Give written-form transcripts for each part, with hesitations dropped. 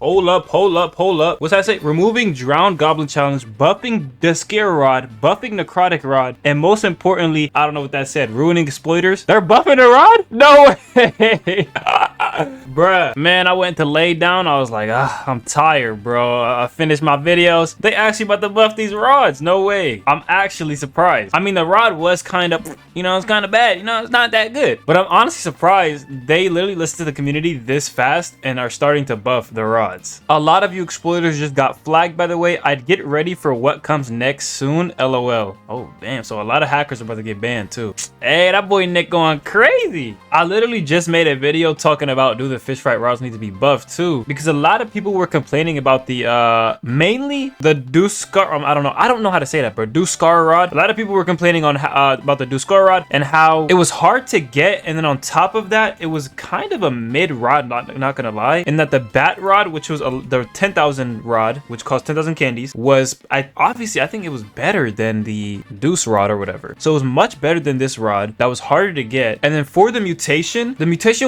Hold up, hold up, hold up. What's that say? Removing Drowned Goblin Challenge, buffing the Scare Rod, buffing Necrotic Rod, and most importantly, I don't know what that said, ruining Exploiters. They're buffing the rod? No way. Bruh, man, I went to lay down. I was like, I'm tired, bro. I finished my videos. They actually about to buff these rods. No way. I'm actually surprised. I mean, the rod was kind of, it's kind of bad. It's not that good. But I'm honestly surprised they literally listened to the community this fast and are starting to buff the rods. A lot of you exploiters just got flagged, by the way. I'd get ready for what comes next soon. LOL. Oh, damn. So a lot of hackers are about to get banned too. Hey, that boy Nick going crazy. I literally just made a video talking about do the Fischfright rods need to be buffed too, because a lot of people were complaining about the mainly the deuce scar. I don't know how to say that, but deuce scar rod. A lot of people were complaining on about the deuce scar rod and how it was hard to get, and then on top of that, it was kind of a mid rod. Not gonna lie, and that the bat rod, which was the 10,000 rod, which cost 10,000 candies, was I think it was better than the deuce rod or whatever. So it was much better than this rod that was harder to get. And then for the mutation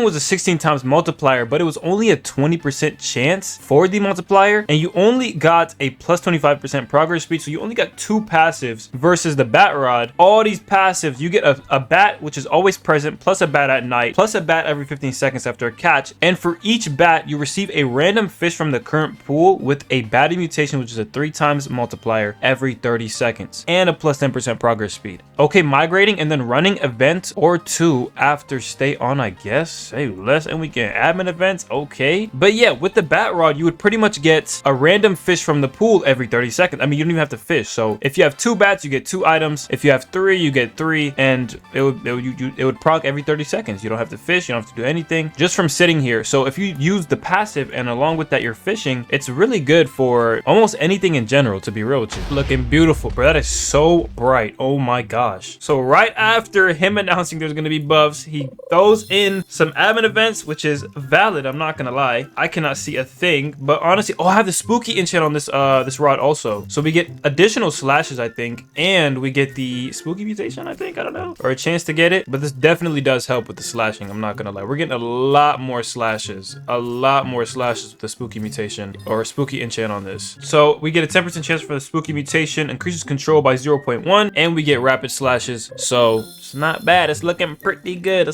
was a 16 times multiplier, but it was only a 20% chance for the multiplier, and you only got a plus 25% progress speed, so you only got 2 passives versus the bat rod. All these passives, you get a bat, which is always present, plus a bat at night, plus a bat every 15 seconds after a catch, and for each bat you receive a random fish from the current pool with a batty mutation, which is a 3 times multiplier every 30 seconds, and a plus 10% progress speed. Okay, migrating and then running event or 2 after stay on, I guess. Say less, and we can admin events. Okay, but yeah, with the bat rod you would pretty much get a random fish from the pool every 30 seconds. I mean, you don't even have to fish. So if you have 2 bats, you get 2 items. If you have 3, you get 3, and it would proc every 30 seconds. You don't have to fish, you don't have to do anything just from sitting here. So if you use the passive and along with that you're fishing, it's really good for almost anything in general, to be real with you. Looking beautiful, bro. That is so bright. Oh my gosh. So right after him announcing there's gonna be buffs, he throws in some admin events, which is valid. I'm not gonna lie, I cannot see a thing, but honestly, I have the spooky enchant on this this rod also, so we get additional slashes, I think, and we get the spooky mutation, I think, I don't know, or a chance to get it. But this definitely does help with the slashing. I'm not gonna lie, we're getting a lot more slashes with the spooky mutation or spooky enchant on this. So we get a 10% chance for the spooky mutation, increases control by 0.1, and we get rapid slashes. So it's not bad. It's looking pretty good.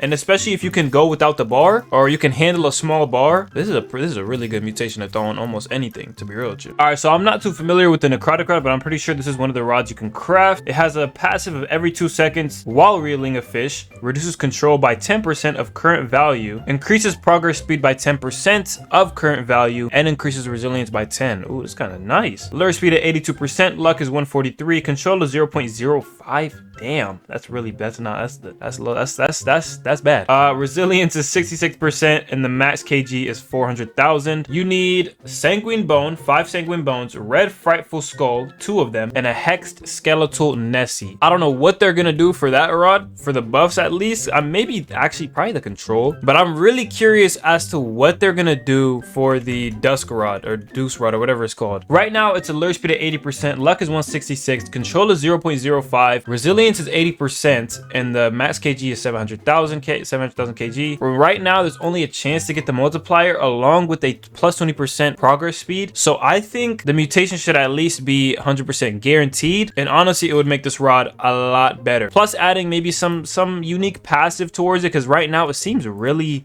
And especially if you can go without the bar, or you can handle a small bar, this is a really good mutation to throw on almost anything, to be real with you. All right, so I'm not too familiar with the necrotic rod, but I'm pretty sure this is one of the rods you can craft. It has a passive of every 2 seconds while reeling a fish, reduces control by 10% of current value, increases progress speed by 10% of current value, and increases resilience by 10. Ooh, that's kind of nice. Lure speed at 82%, luck is 143, control is 0.05. Damn, that's really, that's low. That's bad. Resilience is 66%, and the max kg is 400,000. You need sanguine bone, 5 sanguine bones, red frightful skull, 2 of them, and a hexed skeletal Nessie. I don't know what they're gonna do for that rod, for the buffs at least. Maybe actually probably the control, but I'm really curious as to what they're gonna do for the dusk rod or deuce rod or whatever it's called. Right now it's a lure speed at 80%, luck is 166, control is 0.05, resilience is 80%, and the max kg is 700,000 kg. Right now there's only a chance to get the multiplier along with a plus 20% progress speed, so I think the mutation should at least be 100% guaranteed, and honestly it would make this rod a lot better. Plus adding maybe some unique passive towards it, because right now it seems really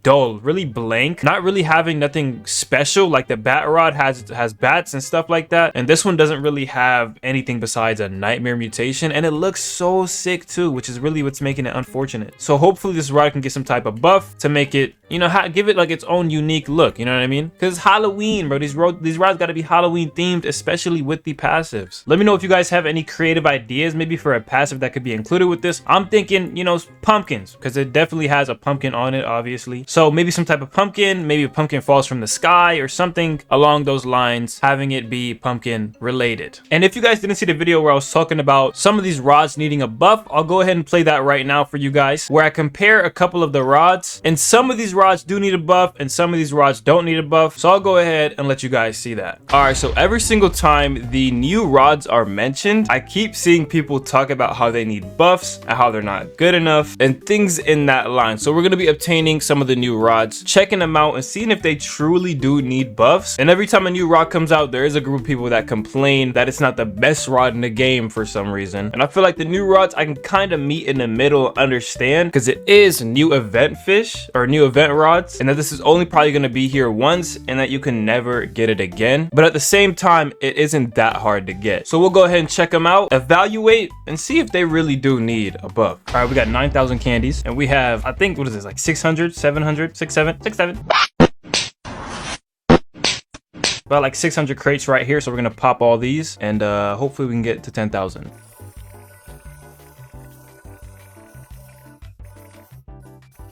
dull, really blank, not really having nothing special. Like the bat rod has bats and stuff like that, and this one doesn't really have anything besides a nightmare mutation, and it looks so sick too, which is really what's making it unfortunate. So hopefully this rod can get some type of buff to make it, give it like its own unique look, you know what I mean? Because Halloween, bro, these rods got to be Halloween themed, especially with the passives. Let me know if you guys have any creative ideas maybe for a passive that could be included with this. I'm thinking, pumpkins, because it definitely has a pumpkin on it, obviously. So maybe some type of pumpkin, maybe a pumpkin falls from the sky or something along those lines, having it be pumpkin related. And if you guys didn't see the video where I was talking about some of these rods rods needing a buff. I'll go ahead and play that right now for you guys, where I compare a couple of the rods, and some of these rods do need a buff and some of these rods don't need a buff. So I'll go ahead and let you guys see that. All right, so every single time the new rods are mentioned, I keep seeing people talk about how they need buffs and how they're not good enough and things in that line. So we're going to be obtaining some of the new rods, checking them out and seeing if they truly do need buffs. And every time a new rod comes out, there is a group of people that complain that it's not the best rod in the game for some reason. And I feel like the new rods I can kind of meet in the middle, understand, because it is new event fish or new event rods, and that this is only probably going to be here once and that you can never get it again. But at the same time, it isn't that hard to get. So we'll go ahead and check them out, evaluate, and see if they really do need a buff. All right, we got 9,000 candies and we have, I think, what is this, like 600, 700, 6, 7. About like 600 crates right here. So we're gonna pop all these and hopefully we can get to 10,000.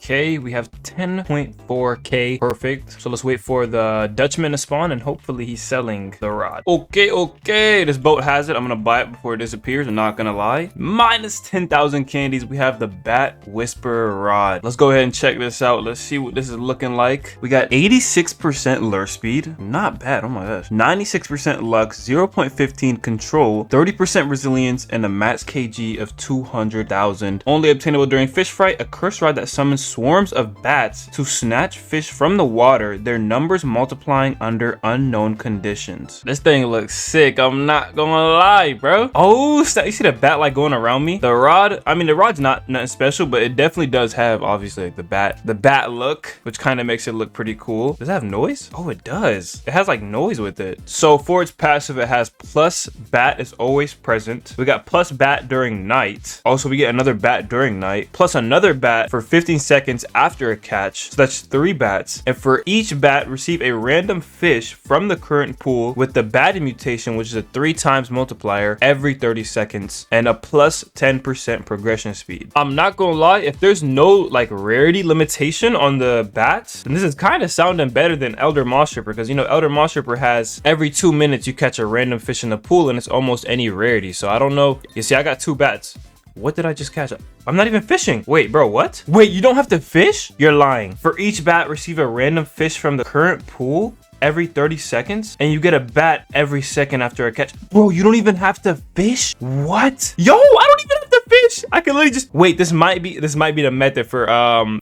Okay, we have 10.4k. Perfect. So let's wait for the Dutchman to spawn and hopefully he's selling the rod. Okay, this boat has it. I'm gonna buy it before it disappears. I'm not gonna lie. Minus 10,000 candies. We have the Bat Whisper rod. Let's go ahead and check this out. Let's see what this is looking like. We got 86% lure speed. Not bad. Oh my gosh. 96% lux, 0.15 control, 30% resilience, and a max kg of 200,000. Only obtainable during Fischfright, a curse rod that summons swarms of bats to snatch fish from the water, their numbers multiplying under unknown conditions. This thing looks sick. I'm not gonna lie, bro. Oh, you see the bat like going around me? The rod, I mean, the rod's not nothing special, but it definitely does have obviously like the bat look, which kind of makes it look pretty cool. Does it have noise? Oh, it does. It has like noise with it. So for its passive, it has plus bat is always present. We got plus bat during night. Also, we get another bat during night, plus another bat for 15 seconds after a catch. So that's 3 bats. And for each bat, receive a random fish from the current pool with the bat mutation, which is a 3 times multiplier every 30 seconds and a plus 10% progression speed. I'm not gonna lie, if there's no like rarity limitation on the bats, then this is kind of sounding better than Elder Moss Stripper, because you know Elder Moss Stripper has every 2 minutes you catch a random fish in the pool and it's almost any rarity. So I don't know. You see, I got 2 bats. What did I just catch? I'm not even fishing. Wait, bro, what? Wait, you don't have to fish? You're lying. For each bat, receive a random fish from the current pool every 30 seconds, and you get a bat every second after a catch. Bro, you don't even have to fish? What? Yo, I don't even have to fish. I can literally just wait. This might be the method for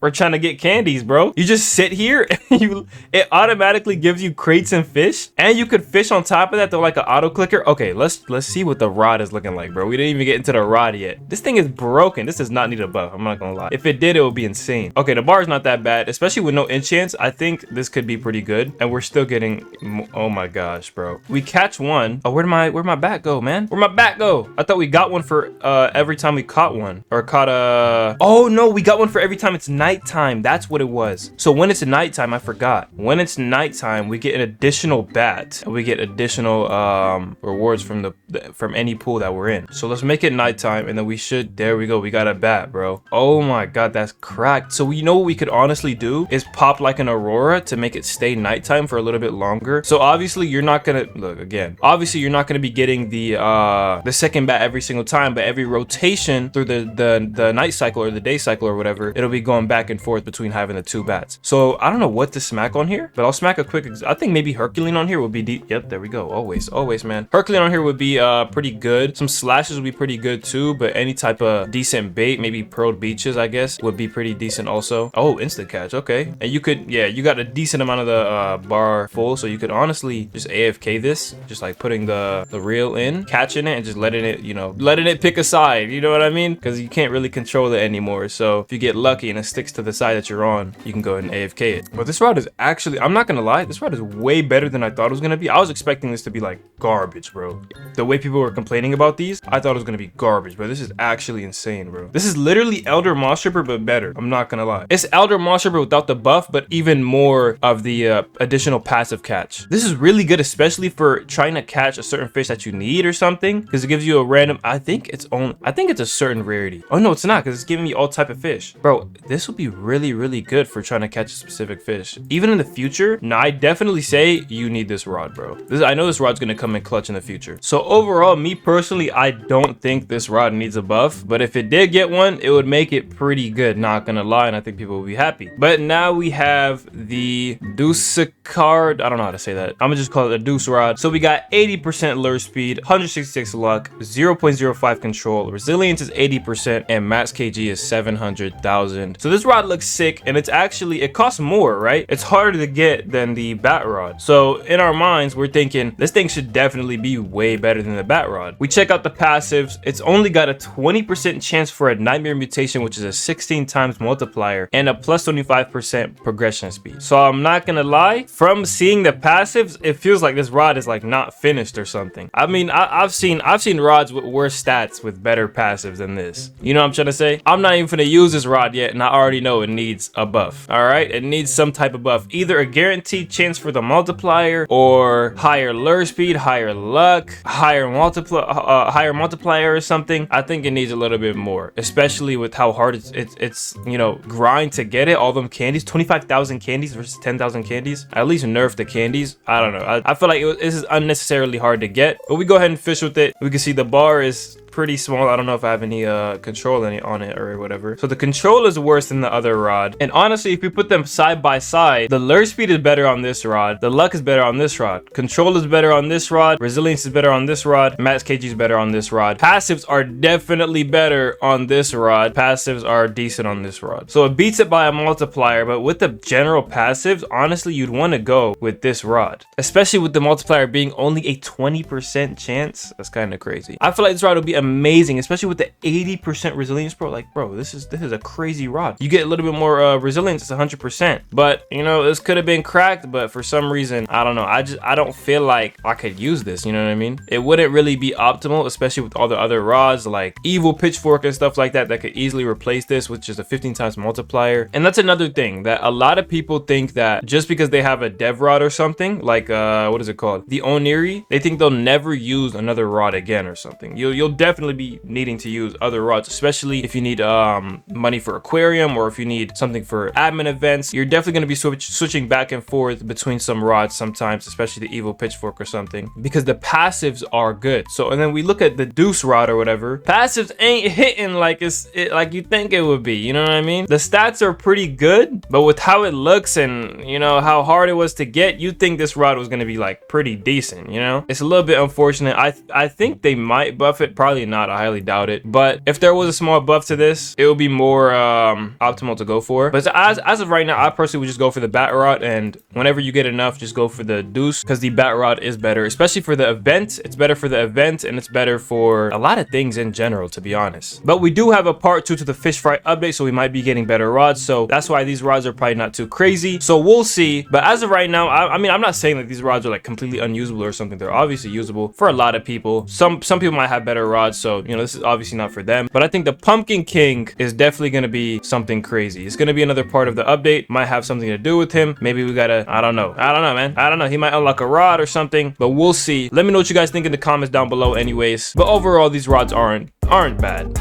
we're trying to get candies, bro. You just sit here and it automatically gives you crates and fish, and you could fish on top of that though, like an auto clicker. Okay, let's see what the rod is looking like, bro. We didn't even get into the rod yet. This thing is broken. This does not need a buff. I'm not gonna lie. If it did, it would be insane. Okay, the bar is not that bad, especially with no enchants. I think this could be pretty good, and we're still getting, oh my gosh, bro. We catch one. Oh, where'd my bat go, man? Where'd my bat go? I thought we got one for every time we caught one, or caught a, oh no, we got one for every time it's nighttime. That's what it was. So when it's nighttime, I forgot. When it's nighttime, we get an additional bat, and we get additional rewards from any pool that we're in. So let's make it nighttime, and then we should, there we go. We got a bat, bro. Oh my god, that's cracked. So you know what we could honestly do is pop like an aurora to make it stay nighttime for a little bit longer. So obviously you're not gonna, look again, obviously you're not gonna be getting the second bat every single time, but every rotation through the night cycle or the day cycle or whatever, it'll be going back and forth between having the 2 bats. So I don't know what to smack on here, but I'll smack a quick, I think maybe Herculean on here would be deep. Yep, there we go. Always, man. Herculean on here would be pretty good. Some slashes would be pretty good too, but any type of decent bait, maybe pearled beaches, I guess, would be pretty decent also. Oh, instant catch. Okay. And you could, yeah, you got a decent amount of the bar full, so you could honestly just AFK this, just like putting the reel in, catching it, and just letting it, you know, letting it pick a side, you know what I mean? Because you can't really control it anymore. So if you get lucky and it sticks to the side that you're on, you can go ahead and AFK it. But this rod is actually, I'm not gonna lie, this rod is way better than I thought it was gonna be. I was expecting this to be like garbage, bro. The way people were complaining about these, I thought it was gonna be garbage, but this is actually insane, bro. This is literally Elder Moss Stripper, but better. I'm not gonna lie. It's Elder Moss Stripper without the buff, but even more of the additional passive catch. This is really good, especially for trying to catch a certain fish that you need or something, because it gives you a random, I think it's a certain rarity. Oh no, it's not, because it's giving me all type of fish. Bro, this will be really good for trying to catch a specific fish. Even in the future, no, I definitely say you need this rod, bro. I know this rod's gonna come in clutch in the future. So overall, me personally, I don't think this rod needs a buff, but if it did get one, it would make it pretty good, not gonna lie, and I think people will be happy. But now we have the deuce card. I don't know how to say that. I'm gonna just call it a deuce rod. So we got 80% lure speed, 166 luck, 0.05 control, resilience is 80%, and max kg is 700,000. So this rod looks sick, and it costs more, right? It's harder to get than the bat rod. So in our minds, we're thinking this thing should definitely be way better than the bat rod. We check out the passives. It's only got a 20% chance for a nightmare mutation, which is a 16 times multiplier, and a plus 25% progression speed. So I'm not gonna lie, from seeing the passives, it feels like this rod is like not finished or something. I mean, I've seen rods with worse stats with better passives than this. You know what I'm trying to say? I'm not even gonna use this rod yet, and I already know it needs a buff. All right, it needs some type of buff, either a guaranteed chance for the multiplier, or higher lure speed, higher luck, higher multiplier or something. I think it needs a little bit more, especially with how hard it's you know, grind to get it. All them candies, 25,000 candies versus 10,000 candies. At least nerf the candies. I don't know. I feel like this is unnecessarily hard to get, but we go ahead and fish with it. We can see the bar is pretty small. I don't know if I have any control on it or whatever. So the control is worse than the other rod. And honestly, if we put them side by side, the lure speed is better on this rod, the luck is better on this rod, control is better on this rod, resilience is better on this rod, max kg is better on this rod. Passives are definitely better on this rod. Passives are decent on this rod. So it beats it by a multiplier, but with the general passives, honestly, you'd want to go with this rod, especially with the multiplier being only a 20% chance. That's kind of crazy. I feel like this rod will be amazing, especially with the 80% resilience, bro. Like, bro, this is a crazy rod. You get a little bit more resilience, it's 100%. But you know, this could have been cracked, but for some reason, I don't know. I don't feel like I could use this. You know what I mean? It wouldn't really be optimal, especially with all the other rods like evil pitchfork and stuff like that could easily replace this, which is a 15 times multiplier. And that's another thing that a lot of people think, that just because they have a dev rod or something like what is it called, the Oniri, they think they'll never use another rod again or something. You'll definitely be needing to use other rods, especially if you need money for aquarium, or if you need something for admin events. You're definitely going to be switching back and forth between some rods sometimes, especially the evil pitchfork or something, because the passives are good. So, and then we look at the deuce rod or whatever, passives ain't hitting like like you think it would be. You know what I mean? The stats are pretty good, but with how it looks and you know how hard it was to get, you'd think this rod was going to be like pretty decent. You know, it's a little bit unfortunate. I think they might buff it, probably not. I highly doubt it, but if there was a small buff to this, it would be more optimal to go for. But as of right now, I personally would just go for the bat rod, and whenever you get enough, just go for the deuce, because the bat rod is better, especially for the event. It's better for the event, and it's better for a lot of things in general, to be honest. But we do have a part 2 to the Fischfright update, so we might be getting better rods, so that's why these rods are probably not too crazy. So we'll see. But as of right now, I mean, I'm not saying that these rods are like completely unusable or something. They're obviously usable for a lot of people. Some people might have better rods, so you know, this is obviously not for them. But I think the Pumpkin King is definitely going to be something crazy. It's going to be another part of the update. Might have something to do with him. Maybe we gotta, I don't know, man. I don't know. He might unlock a rod or something, but we'll see. Let me know what you guys think in the comments down below anyways. But overall, these rods aren't bad.